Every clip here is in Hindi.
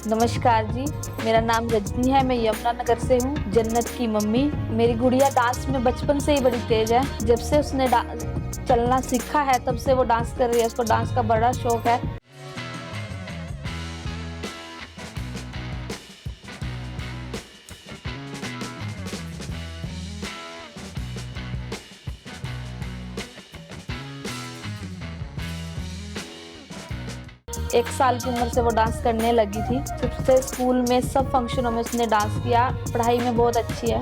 नमस्कार जी, मेरा नाम रजनी है। मैं यमुनानगर से हूँ, जन्नत की मम्मी। मेरी गुड़िया डांस में बचपन से ही बड़ी तेज है। जब से उसने चलना सीखा है तब से वो डांस कर रही है। उसको डांस का बड़ा शौक है। एक साल की उम्र से वो डांस करने लगी थी। सबसे स्कूल में सब फंक्शनों में उसने डांस किया। पढ़ाई में बहुत अच्छी है।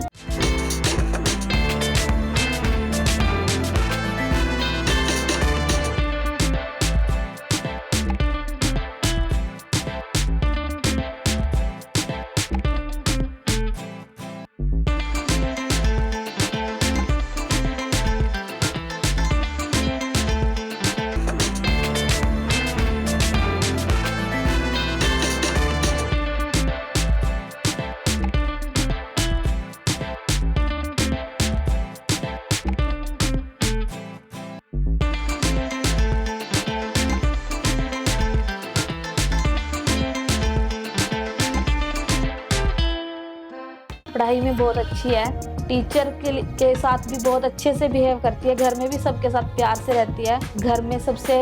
पढ़ाई में बहुत अच्छी है। टीचर के साथ भी बहुत अच्छे से बिहेव करती है। घर में भी सबके साथ प्यार से रहती है। घर में सबसे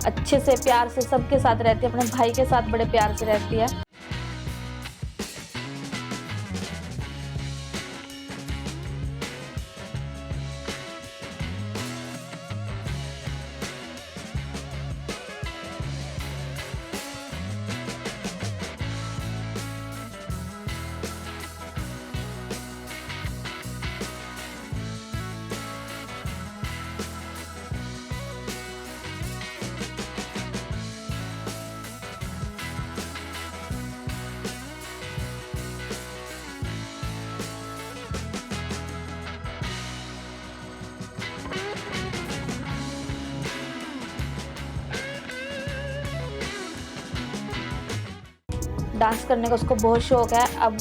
अच्छे से प्यार से सबके साथ रहती है। अपने भाई के साथ बड़े प्यार से रहती है। डांस करने का उसको बहुत शौक है। अब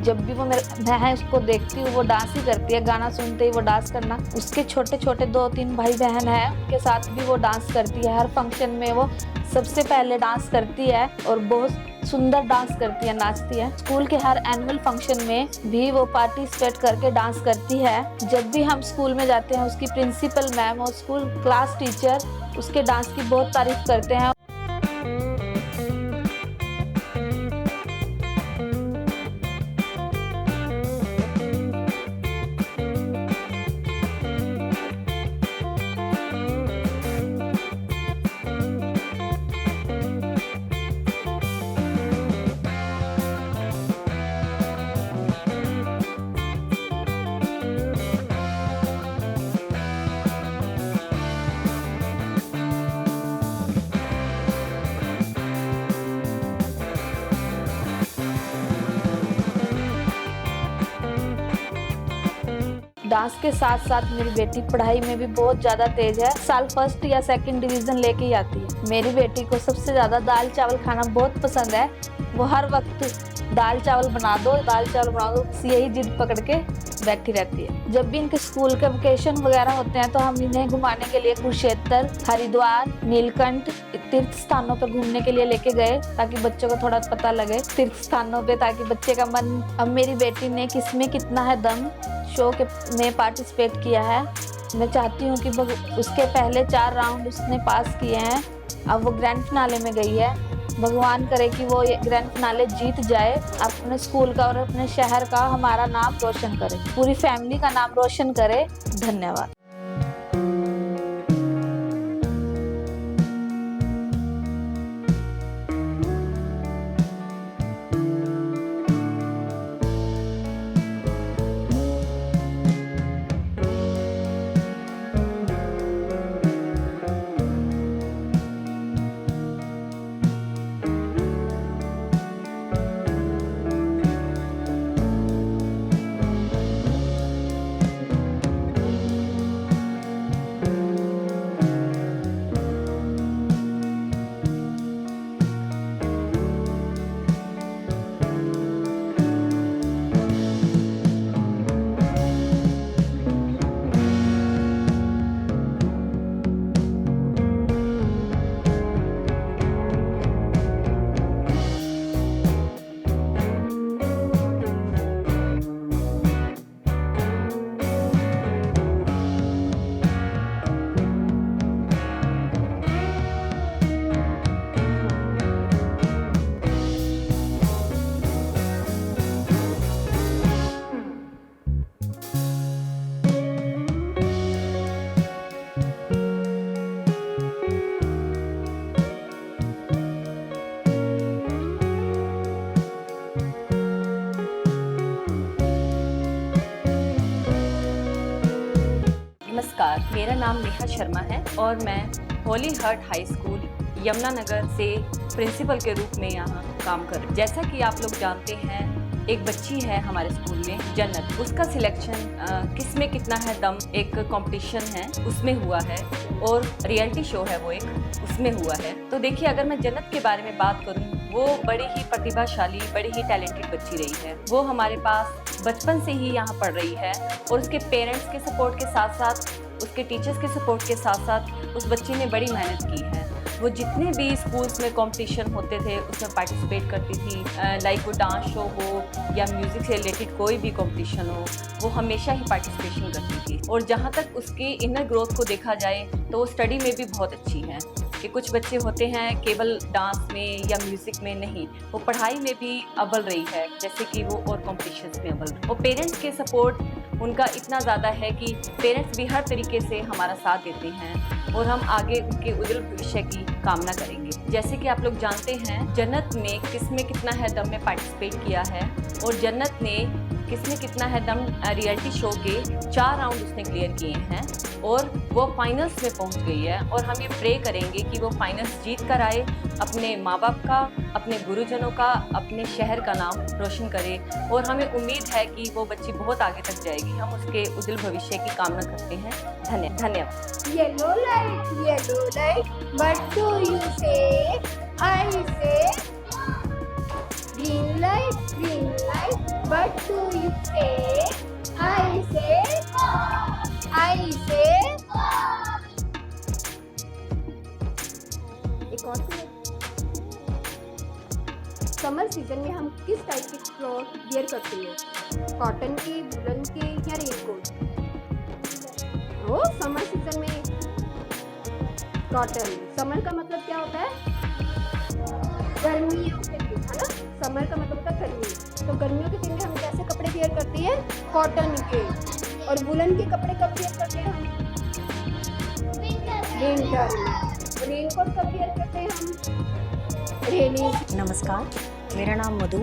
जब भी वो मैं उसको देखती हूँ, वो डांस ही करती है। गाना सुनते ही वो डांस करना। उसके छोटे छोटे 2-3 भाई बहन हैं, उनके साथ भी वो डांस करती है। हर फंक्शन में वो सबसे पहले डांस करती है और बहुत सुंदर डांस करती है, नाचती है। स्कूल के हर एनुअल फंक्शन में भी वो पार्टिसिपेट करके डांस करती है। जब भी हम स्कूल में जाते हैं, उसकी प्रिंसिपल मैम और स्कूल क्लास टीचर उसके डांस की बहुत तारीफ करते हैं। डांस के साथ साथ मेरी बेटी पढ़ाई में भी बहुत ज्यादा तेज है। साल फर्स्ट या सेकंड डिवीजन लेके ही आती है। मेरी बेटी को सबसे ज्यादा दाल चावल खाना बहुत पसंद है। वो हर वक्त दाल चावल बना दो, दाल चावल बना दो, यही जिद पकड़ के बैठी रहती है। जब भी इनके स्कूल के वेकेशन वगैरह होते हैं तो हम इन्हें घुमाने के लिए कुरुक्षेत्र, हरिद्वार, नीलकंठ तीर्थ स्थानों पर घूमने के लिए लेके गए, ताकि बच्चों को थोड़ा पता लगे तीर्थ स्थानों पे, ताकि बच्चे का मन। अब मेरी बेटी ने किसमें कितना है दम शो के में पार्टिसिपेट किया है। मैं चाहती हूँ कि उसके पहले 4 राउंड उसने पास किए हैं। अब वो ग्रैंड फिनाले में गई है। भगवान करे कि वो ये ग्रैंड फिनाले जीत जाए, अपने स्कूल का और अपने शहर का, हमारा नाम रोशन करे, पूरी फैमिली का नाम रोशन करे। धन्यवाद। मेरा नाम नेहा शर्मा है और मैं Holi heart high school Yamunanagar से प्रिंसिपल के रूप में यहाँ काम कर रही हूँ। जैसा कि आप लोग जानते हैं, एक बच्ची है हमारे स्कूल में जन्नत, उसका सिलेक्शन किस में कितना है दम एक कंपटीशन है उसमें हुआ है और रियलिटी शो है वो एक उसमें हुआ है। तो देखिए, अगर मैं जन्नत के बारे में बात करूँ, वो बड़ी ही प्रतिभाशाली, बड़ी ही टैलेंटेड बच्ची रही है। वो हमारे पास बचपन से ही यहाँ पढ़ रही है और उसके पेरेंट्स के सपोर्ट के साथ साथ, उसके टीचर्स के सपोर्ट के साथ साथ उस बच्ची ने बड़ी मेहनत की है। वो जितने भी स्कूल्स में कंपटीशन होते थे उसमें पार्टिसिपेट करती थी, लाइक वो डांस शो हो या म्यूज़िक से रिलेटेड कोई भी कंपटीशन हो, वो हमेशा ही पार्टिसिपेशन करती थी। और जहाँ तक उसकी इनर ग्रोथ को देखा जाए तो वो स्टडी में भी बहुत अच्छी है। कि कुछ बच्चे होते हैं केवल डांस में या म्यूज़िक में नहीं, वो पढ़ाई में भी अव्वल रही है, जैसे कि वो और कॉम्पिटिशन्स में अव्वल। और पेरेंट्स के सपोर्ट उनका इतना ज़्यादा है कि पेरेंट्स भी हर तरीके से हमारा साथ देते हैं और हम आगे उनके उज्जवल भविष्य की कामना करेंगे। जैसे कि आप लोग जानते हैं, जन्नत ने किसमें कितना है दम में पार्टिसिपेट किया है और जन्नत ने किसमें कितना है दम रियलिटी शो के 4 राउंड उसने क्लियर किए हैं और वो फाइनल्स में पहुंच गई है। और हम ये प्रे करेंगे कि वो फाइनल्स जीत कर आए, अपने माँ बाप का, अपने गुरुजनों का, अपने शहर का नाम रोशन करे। और हमें उम्मीद है कि वो बच्ची बहुत आगे तक जाएगी। हम उसके उज्जवल भविष्य की कामना करते हैं। धन्यवाद। Yellow light, what do you say? I say green light, what do you say? I say एक और समर सीजन में हम किस टाइप के क्लॉथ वियर करते हैं? कॉटन के, वुलन के या रेनकोट? वो समर सीजन में कॉटन। समर का मतलब क्या होता है? गर्मियों के दिन, है ना? समर का मतलब होता है गर्मी। तो गर्मियों के दिन में हम कैसे कपड़े वियर करते हैं? कॉटन के। और वुलन के कपड़े कब वियर करते हैं हम? विंटर में। रेनकोट कब वियर करते हैं हम? रेनी। नमस्कार, मेरा नाम मधु,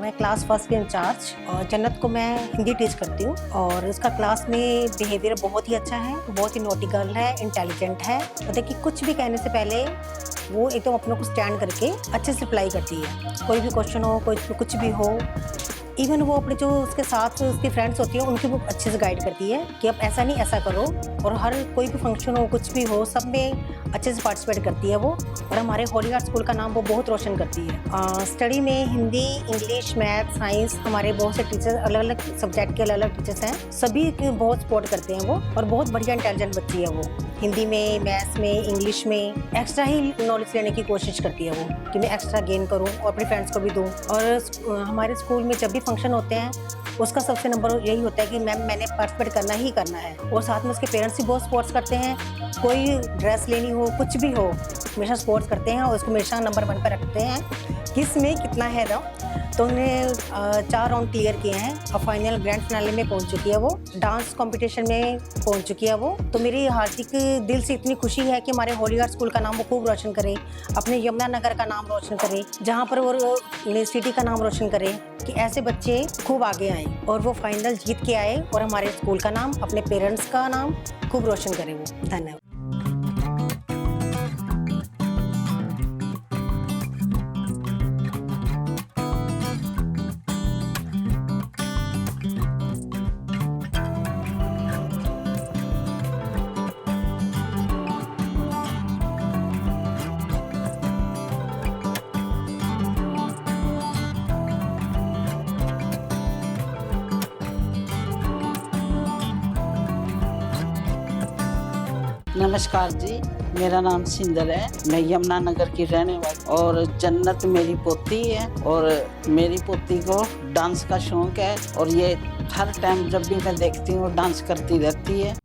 मैं क्लास फर्स्ट के इंचार्ज और जन्नत को मैं हिंदी टीच करती हूँ। और इसका क्लास में बिहेवियर बहुत ही अच्छा है, बहुत ही नोटी गर्ल है, इंटेलिजेंट है। और देखिए, कुछ भी कहने से पहले वो एकदम अपनों को स्टैंड करके अच्छे से रिप्लाई करती है। कोई भी क्वेश्चन हो, कोई कुछ भी हो, इवन वो अपने जो उसके साथ उसकी फ्रेंड्स होती हैं उनकी वो अच्छे से गाइड करती है कि अब ऐसा नहीं ऐसा करो। और हर कोई भी फंक्शन हो, कुछ भी हो, सब में अच्छे से पार्टिसिपेट करती है वो। और हमारे होली हार्ट स्कूल का नाम वो बहुत रोशन करती है। स्टडी में हिंदी, इंग्लिश, मैथ, साइंस, हमारे बहुत से टीचर्स, अलग अलग सब्जेक्ट के अलग अलग टीचर्स हैं, सभी बहुत सपोर्ट करते हैं वो। और बहुत बढ़िया इंटेलिजेंट बच्ची है वो। हिंदी में, मैथ्स में, इंग्लिश में एक्स्ट्रा ही नॉलेज लेने की कोशिश करती है वो कि मैं एक्स्ट्रा गेन करूँ और अपने फ्रेंड्स को भी दूँ। और हमारे स्कूल में जब भी फंक्शन होते हैं उसका सबसे नंबर यही होता है कि मैंने पार्टिसिपेट करना ही करना है। और साथ में उसके पेरेंट्स भी बहुत सपोर्ट्स करते हैं। कोई ड्रेस लेनी हो, कुछ भी हो, हमेशा सपोर्ट्स करते हैं और उसको हमेशा नंबर 1 पर रखते हैं कि इसमें कितना है ना। तो उन्हें 4 राउंड क्लियर किए हैं और फाइनल ग्रैंड फिनाले में पहुंच चुकी है वो। डांस कंपटीशन में पहुंच चुकी है वो। तो मेरी हार्दिक दिल से इतनी खुशी है कि हमारे होली हार्ट स्कूल का नाम वो खूब रोशन करे, अपने यमुनानगर का नाम रोशन करे, जहां पर वो सिटी का नाम रोशन करे, कि ऐसे बच्चे खूब आगे आए और वो फाइनल जीत के आए और हमारे स्कूल का नाम, अपने पेरेंट्स का नाम खूब रोशन करे वो। धन्यवाद। नमस्कार जी, मेरा नाम सिंदर है। मैं यमुनानगर की रहने वाली और जन्नत मेरी पोती है। और मेरी पोती को डांस का शौक है और ये हर टाइम जब भी मैं देखती हूँ डांस करती रहती है।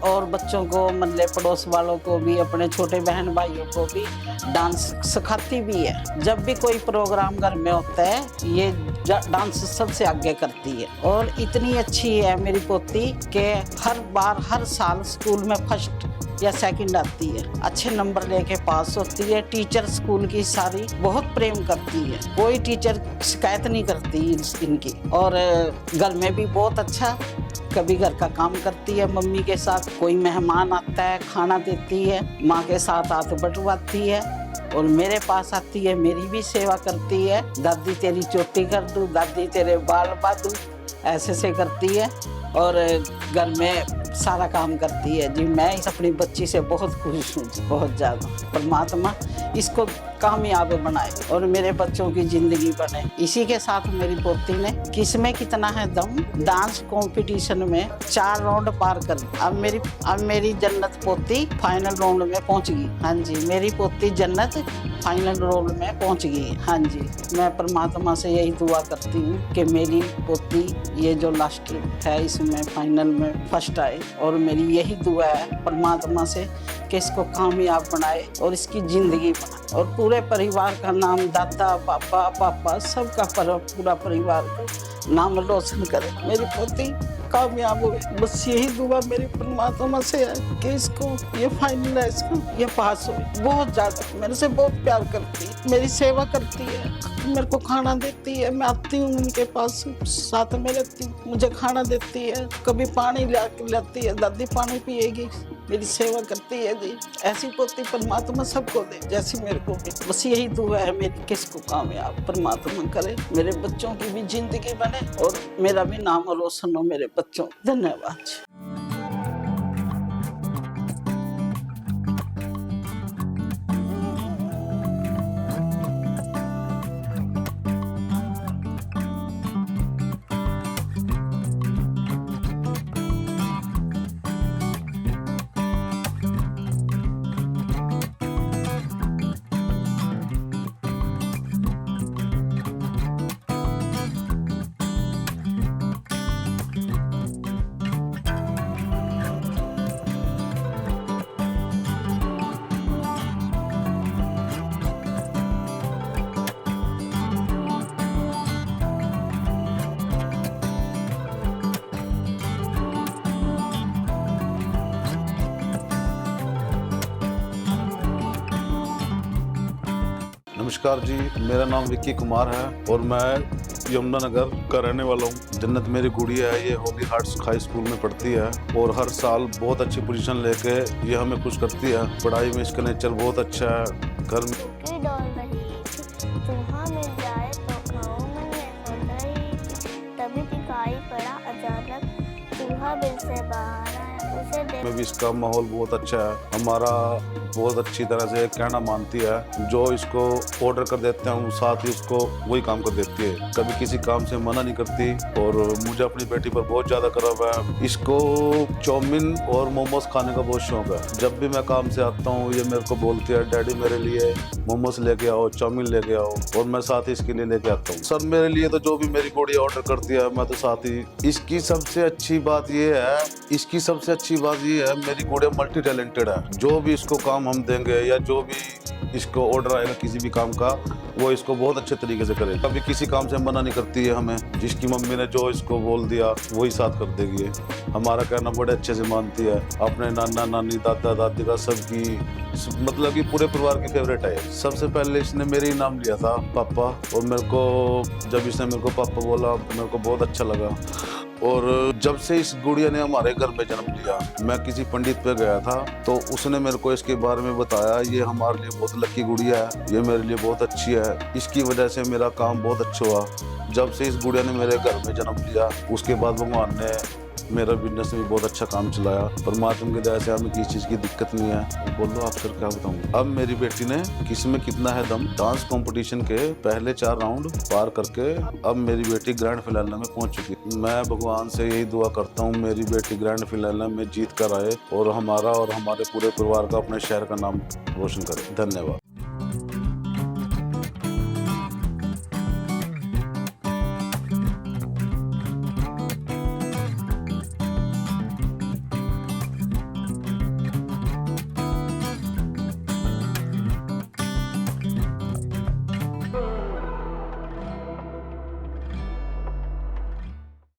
और बच्चों को, मतलब पड़ोस वालों को भी, अपने छोटे बहन भाइयों को भी डांस सिखाती भी है। जब भी कोई प्रोग्राम घर में होता है ये डांस सबसे आगे करती है। और इतनी अच्छी है मेरी पोती कि हर बार, हर साल स्कूल में फर्स्ट या सेकंड आती है, अच्छे नंबर लेके पास होती है। टीचर स्कूल की सारी बहुत प्रेम करती है, कोई टीचर शिकायत नहीं करती इनकी। और घर में भी बहुत अच्छा, कभी घर का काम करती है मम्मी के साथ, कोई मेहमान आता है खाना देती है, माँ के साथ हाथ बटवाती है और मेरे पास आती है, मेरी भी सेवा करती है। दादी तेरी चोटी कर दूँ, दादी तेरे बाल बांधूं, ऐसे से करती है और घर में सारा काम करती है जी। मैं इस अपनी बच्ची से बहुत खुश हूँ, बहुत ज़्यादा। परमात्मा इसको कामयाब बनाए और मेरे बच्चों की ज़िंदगी बने। इसी के साथ मेरी पोती ने किसमें कितना है दम डांस कंपटीशन में 4 राउंड पार कर। अब मेरी जन्नत पोती फाइनल राउंड में पहुंच गई। हाँ जी, मेरी पोती जन्नत फाइनल राउंड में पहुंच गई। हाँ जी, मैं परमात्मा से यही दुआ करती हूँ कि मेरी पोती ये जो लास्ट है इसमें फाइनल में फर्स्ट आए और मेरी यही दुआ है परमात्मा से कि इसको कामयाब बनाए और इसकी ज़िंदगी बनाए और पूरे परिवार का नाम, दादा पापा सबका पूरा परिवार का नाम रोशन करे। मेरी पोती कामयाब हो, बस यही दुआ मेरी परमात्मा से है कि इसको ये फाइनल है, इसको ये पास हो। बहुत ज़्यादा मेरे से बहुत प्यार करती है, मेरी सेवा करती है, मेरे को खाना देती है। मैं आती हूँ उनके पास, साथ में रहती हूँ, मुझे खाना देती है, कभी पानी लाती है, दादी पानी पिएगी, मेरी सेवा करती है जी। ऐसी पोती परमात्मा सबको दे जैसी मेरे को भी। बस यही दुआ है मेरी, किसको कामयाब परमात्मा करे, मेरे बच्चों की भी जिंदगी बने और मेरा भी नाम रोशन हो मेरे बच्चों। धन्यवाद। नमस्कार जी, मेरा नाम विक्की कुमार है और मैं यमुनानगर का रहने वाला हूँ। जन्नत मेरी गुड़िया है, ये होली हार्ट्स हाई स्कूल में पढ़ती है और हर साल बहुत अच्छी पोजीशन लेके ये हमें खुश करती है। पढ़ाई में इसका नेचर बहुत अच्छा है। घर में चूहा मिल जाए तो खाओ, मन में सोच रही थी, तभी दिखाई पड़ा अचानक चूहा बिल से बाहर आया, उसे में भी इसका माहौल बहुत अच्छा है। हमारा बहुत अच्छी तरह से कहना मानती है, जो इसको ऑर्डर कर देते हैं हम साथ ही उसको वही काम कर देती है, कभी किसी काम से मना नहीं करती और मुझे अपनी बेटी पर बहुत ज़्यादा गर्व है। इसको चाउमीन और मोमोज खाने का बहुत शौक है। जब भी मैं काम से आता हूँ ये मेरे को बोलती है, डैडी मेरे लिए मोमोज लेके आओ, चाउमीन लेके आओ, और मैं साथ ही इसके लिए लेके आता हूँ। सर मेरे लिए तो जो भी मेरी गुड़िया ऑर्डर करती है मैं तो साथ ही। इसकी सबसे अच्छी बात ये है मेरी गुड़िया मल्टी टैलेंटेड है। जो भी इसको काम हम देंगे या जो भी इसको ऑर्डर आएगा किसी भी काम का, वो इसको बहुत अच्छे तरीके से करे। कभी किसी काम से मना नहीं करती है हमें, जिसकी मम्मी ने जो इसको बोल दिया वही साथ कर देगी। हमारा कहना बड़े अच्छे से मानती है। अपने नाना नानी दादा दादी का सबकी मतलब कि पूरे परिवार की फेवरेट है। सबसे पहले इसने मेरे ही नाम लिया था पापा, और मेरे को जब इसने मेरे को पापा बोला मेरे को बहुत अच्छा लगा। और जब से इस गुड़िया ने हमारे घर में जन्म लिया, मैं किसी पंडित पे गया था तो उसने मेरे को इसके बारे में बताया, ये हमारे लिए बहुत लकी गुड़िया है, ये मेरे लिए बहुत अच्छी है, इसकी वजह से मेरा काम बहुत अच्छा हुआ। जब से इस गुड़िया ने मेरे घर में जन्म लिया उसके बाद भगवान ने मेरा बिजनेस में भी बहुत अच्छा काम चलाया। परमात्मा की दया से हमें किसी चीज़ की दिक्कत नहीं है। बोलो आप सर क्या बताऊँ। अब मेरी बेटी ने किसमें कितना है दम डांस कंपटीशन के पहले 4 राउंड पार करके अब मेरी बेटी ग्रैंड फिनाले में पहुंच चुकी। मैं भगवान से यही दुआ करता हूँ मेरी बेटी ग्रैंड फिनाले में जीत कर आए और हमारा और हमारे पूरे परिवार का अपने शहर का नाम रोशन करे। धन्यवाद।